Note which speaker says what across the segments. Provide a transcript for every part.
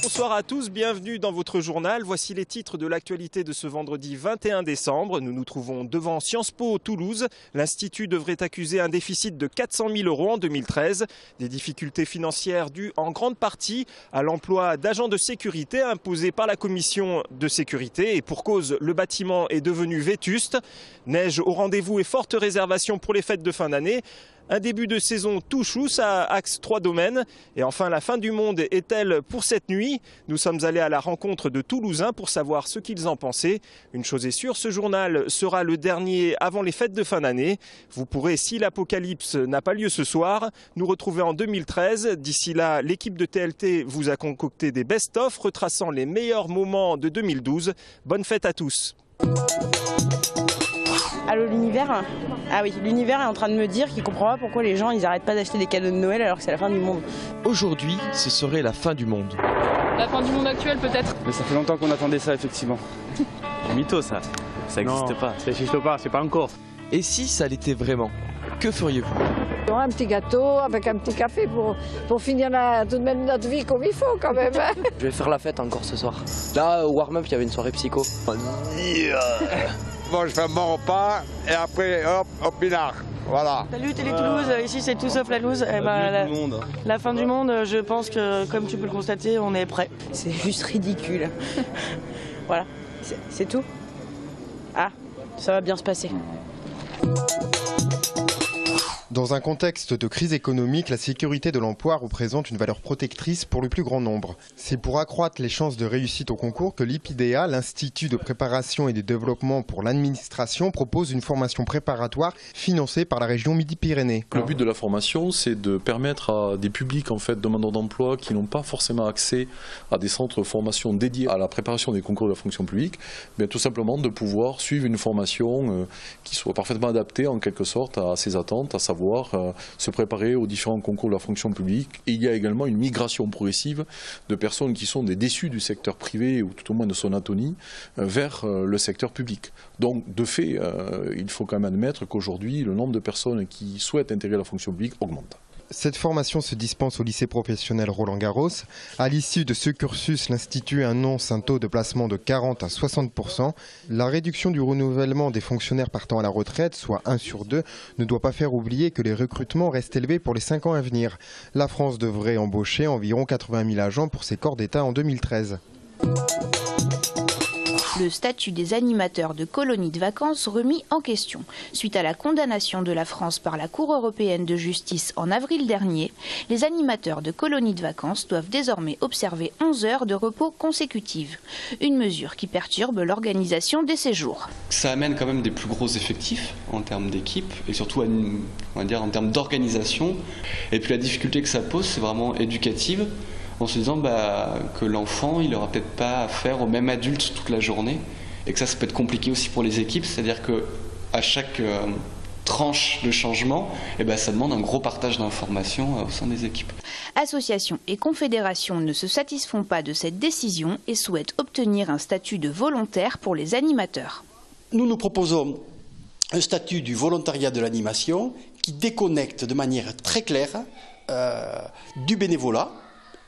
Speaker 1: Bonsoir à tous, bienvenue dans votre journal. Voici les titres de l'actualité de ce vendredi 21 décembre. Nous nous trouvons devant Sciences Po Toulouse. L'Institut devrait accuser un déficit de 400 000 € en 2013. Des difficultés financières dues en grande partie à l'emploi d'agents de sécurité imposés par la commission de sécurité. Et pour cause, le bâtiment est devenu vétuste. Neige au rendez-vous et forte réservation pour les fêtes de fin d'année. Un début de saison tout chousse à Axe 3 Domaines. Et enfin, la fin du monde est-elle pour cette nuit? Nous sommes allés à la rencontre de Toulousains pour savoir ce qu'ils en pensaient. Une chose est sûre, ce journal sera le dernier avant les fêtes de fin d'année. Vous pourrez, si l'apocalypse n'a pas lieu ce soir, nous retrouver en 2013. D'ici là, l'équipe de TLT vous a concocté des best-of retraçant les meilleurs moments de 2012. Bonne fête à tous.
Speaker 2: Allô, l'univers? Ah oui, l'univers est en train de me dire qu'il comprend pas pourquoi les gens ils arrêtent pas d'acheter des cadeaux de Noël alors que c'est la fin du monde.
Speaker 3: Aujourd'hui, ce serait la fin du monde.
Speaker 4: La fin du monde actuel peut-être.
Speaker 5: Mais ça fait longtemps qu'on attendait ça effectivement.
Speaker 6: C'est mytho ça n'existe pas.
Speaker 5: Ça n'existe pas, c'est pas encore.
Speaker 3: Et si ça l'était vraiment, que feriez-vous?
Speaker 7: Il y aura un petit gâteau avec un petit café pour finir tout de même notre vie comme il faut quand même.
Speaker 8: Je vais faire la fête encore ce soir. Là, au warm-up, il y avait une soirée psycho.
Speaker 9: Bon, je fais mon repas et après, hop, au pinard. Voilà.
Speaker 2: Salut Télé Toulouse, ici c'est tout sauf la loose. La fin du monde, je pense que comme tu peux le constater, on est prêt. C'est juste ridicule. Voilà, c'est tout. Ah, ça va bien se passer.
Speaker 10: Dans un contexte de crise économique, la sécurité de l'emploi représente une valeur protectrice pour le plus grand nombre. C'est pour accroître les chances de réussite au concours que l'IPIDEA, l'Institut de préparation et de développement pour l'administration, propose une formation préparatoire financée par la région Midi-Pyrénées.
Speaker 11: Le but de la formation, c'est de permettre à des publics demandeurs d'emploi qui n'ont pas forcément accès à des centres de formation dédiés à la préparation des concours de la fonction publique, mais tout simplement de pouvoir suivre une formation qui soit parfaitement adaptée en quelque sorte à ses attentes, à savoir se préparer aux différents concours de la fonction publique. Et il y a également une migration progressive de personnes qui sont des déçus du secteur privé ou tout au moins de son atonie vers le secteur public. Donc de fait, il faut quand même admettre qu'aujourd'hui le nombre de personnes qui souhaitent intégrer la fonction publique augmente.
Speaker 10: Cette formation se dispense au lycée professionnel Roland-Garros. À l'issue de ce cursus, l'Institut annonce un taux de placement de 40 à 60%. La réduction du renouvellement des fonctionnaires partant à la retraite, soit 1 sur 2, ne doit pas faire oublier que les recrutements restent élevés pour les 5 ans à venir. La France devrait embaucher environ 80 000 agents pour ses corps d'État en 2013.
Speaker 12: Le statut des animateurs de colonies de vacances remis en question. Suite à la condamnation de la France par la Cour européenne de justice en avril dernier, les animateurs de colonies de vacances doivent désormais observer 11 heures de repos consécutives. Une mesure qui perturbe l'organisation des séjours.
Speaker 13: Ça amène quand même des plus gros effectifs en termes d'équipe et surtout on va dire, en termes d'organisation. Et puis la difficulté que ça pose, c'est vraiment éducative. En se disant que l'enfant, il n'aura peut-être pas affaire au même adulte toute la journée et que ça peut être compliqué aussi pour les équipes, c'est-à-dire qu'à chaque tranche de changement, ça demande un gros partage d'informations au sein des équipes.
Speaker 12: Associations et confédérations ne se satisfont pas de cette décision et souhaitent obtenir un statut de volontaire pour les animateurs.
Speaker 14: Nous proposons un statut du volontariat de l'animation qui déconnecte de manière très claire du bénévolat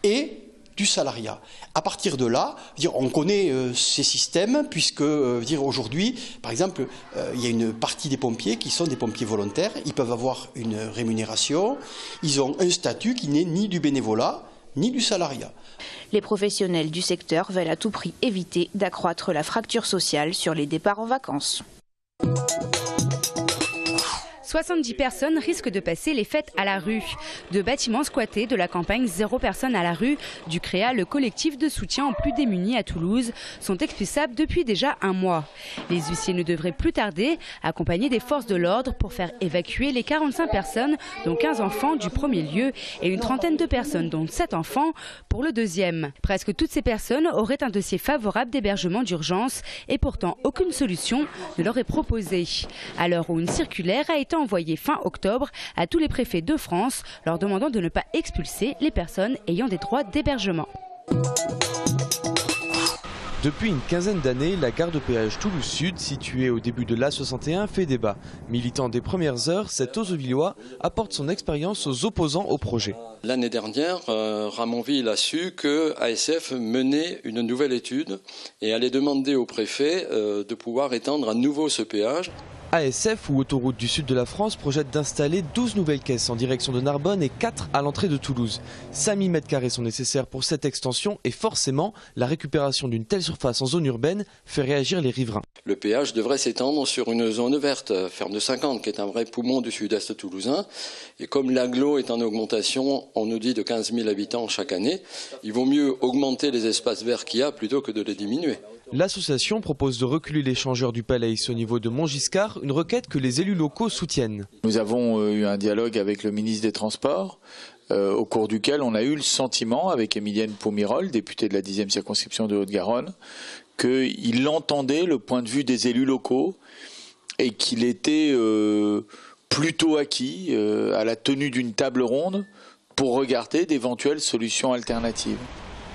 Speaker 14: et du salariat. À partir de là, on connaît ces systèmes puisque aujourd'hui, par exemple, il y a une partie des pompiers qui sont des pompiers volontaires. Ils peuvent avoir une rémunération. Ils ont un statut qui n'est ni du bénévolat ni du salariat.
Speaker 12: Les professionnels du secteur veulent à tout prix éviter d'accroître la fracture sociale sur les départs en vacances.
Speaker 15: 70 personnes risquent de passer les fêtes à la rue. De bâtiments squattés de la campagne 0 personnes à la rue du CREA, le collectif de soutien aux plus démunis à Toulouse, sont expulsables depuis déjà un mois. Les huissiers ne devraient plus tarder, accompagnés des forces de l'ordre pour faire évacuer les 45 personnes, dont 15 enfants du premier lieu et une trentaine de personnes, dont 7 enfants, pour le deuxième. Presque toutes ces personnes auraient un dossier favorable d'hébergement d'urgence et pourtant aucune solution ne leur est proposée. À l'heure où une circulaire a été envoyé fin octobre à tous les préfets de France, leur demandant de ne pas expulser les personnes ayant des droits d'hébergement.
Speaker 3: Depuis une quinzaine d'années, la gare de péage Toulouse Sud, située au début de l'A61, fait débat. Militant des premières heures, cet Ozovillois apporte son expérience aux opposants au projet.
Speaker 16: L'année dernière, Ramonville a su que ASF menait une nouvelle étude et allait demander au préfet de pouvoir étendre à nouveau ce péage.
Speaker 3: ASF ou Autoroute du Sud de la France projette d'installer 12 nouvelles caisses en direction de Narbonne et 4 à l'entrée de Toulouse. 5000 m² sont nécessaires pour cette extension et forcément, la récupération d'une telle surface en zone urbaine fait réagir les riverains.
Speaker 16: Le péage devrait s'étendre sur une zone verte, Ferme de 50, qui est un vrai poumon du sud-est toulousain. Et comme l'agglo est en augmentation, on nous dit de 15 000 habitants chaque année, il vaut mieux augmenter les espaces verts qu'il y a plutôt que de les diminuer.
Speaker 3: L'association propose de reculer l'échangeur du Palais au niveau de Montgiscard, une requête que les élus locaux soutiennent.
Speaker 17: Nous avons eu un dialogue avec le ministre des Transports, au cours duquel on a eu le sentiment, avec Émilienne Poumirol, députée de la 10e circonscription de Haute-Garonne, qu'il entendait le point de vue des élus locaux et qu'il était plutôt acquis à la tenue d'une table ronde pour regarder d'éventuelles solutions alternatives.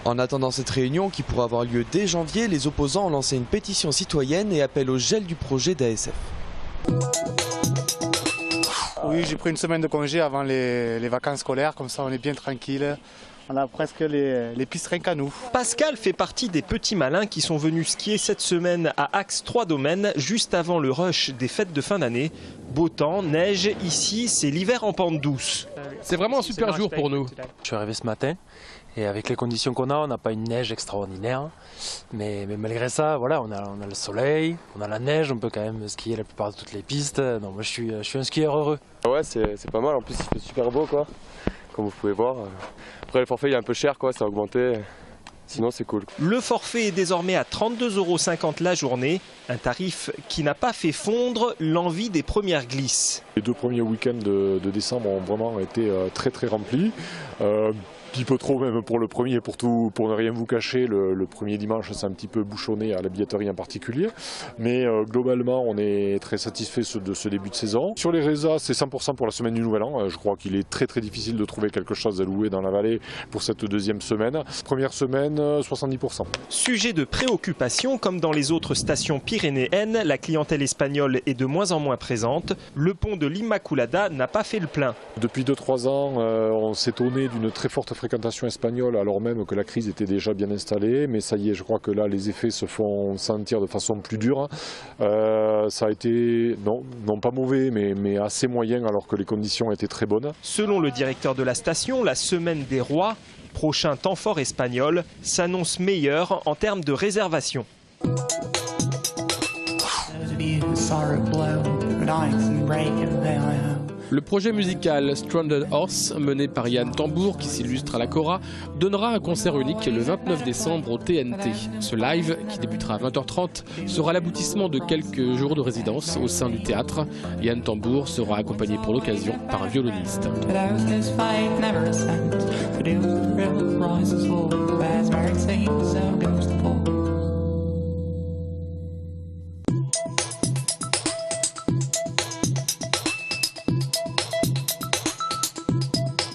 Speaker 3: En attendant cette réunion qui pourra avoir lieu dès janvier, les opposants ont lancé une pétition citoyenne et appellent au gel du projet d'ASF.
Speaker 5: Oui, j'ai pris une semaine de congé avant les vacances scolaires, comme ça on est bien tranquille. On a presque les pistes rien qu'à nous.
Speaker 1: Pascal fait partie des petits malins qui sont venus skier cette semaine à Axe 3 Domaines, juste avant le rush des fêtes de fin d'année. Beau temps, neige, ici c'est l'hiver en pente douce.
Speaker 18: C'est vraiment un super jour pour nous.
Speaker 19: Je suis arrivé ce matin. Et avec les conditions qu'on a, on n'a pas une neige extraordinaire. Mais malgré ça, voilà, on a le soleil, on a la neige, on peut quand même skier la plupart de toutes les pistes. Non, moi je suis un skieur heureux.
Speaker 20: Ouais, c'est pas mal, en plus il fait super beau quoi, comme vous pouvez voir. Après le forfait il est un peu cher quoi, ça a augmenté. Sinon c'est cool.
Speaker 1: Le forfait est désormais à 32,50 € la journée, un tarif qui n'a pas fait fondre l'envie des premières glisses.
Speaker 11: Les 2 premiers week-ends de décembre ont vraiment été très remplis. Un petit peu trop même pour le premier, pour ne rien vous cacher, le premier dimanche c'est un petit peu bouchonné à la billetterie en particulier, mais globalement on est très satisfait de ce début de saison. Sur les résas c'est 100% pour la semaine du Nouvel An, je crois qu'il est très difficile de trouver quelque chose à louer dans la vallée pour cette deuxième semaine. Première semaine 70%.
Speaker 1: Sujet de préoccupation, comme dans les autres stations pyrénéennes, la clientèle espagnole est de moins en moins présente. Le pont de l'Immaculada n'a pas fait le plein.
Speaker 11: Depuis 2-3 ans on s'étonnait d'une très forte fréquentation espagnole alors même que la crise était déjà bien installée, mais ça y est, je crois que là les effets se font sentir de façon plus dure. Ça a été, non pas mauvais, mais assez moyen alors que les conditions étaient très bonnes.
Speaker 1: Selon le directeur de la station, la semaine des rois, prochain temps fort espagnol, s'annonce meilleur en termes de réservation.
Speaker 18: Le projet musical Stranded Horse, mené par Yann Tambour, qui s'illustre à la Cora, donnera un concert unique le 29 décembre au TNT. Ce live, qui débutera à 20h30, sera l'aboutissement de quelques jours de résidence au sein du théâtre. Yann Tambour sera accompagné pour l'occasion par un violoniste.
Speaker 21: Rises, so goes the fall.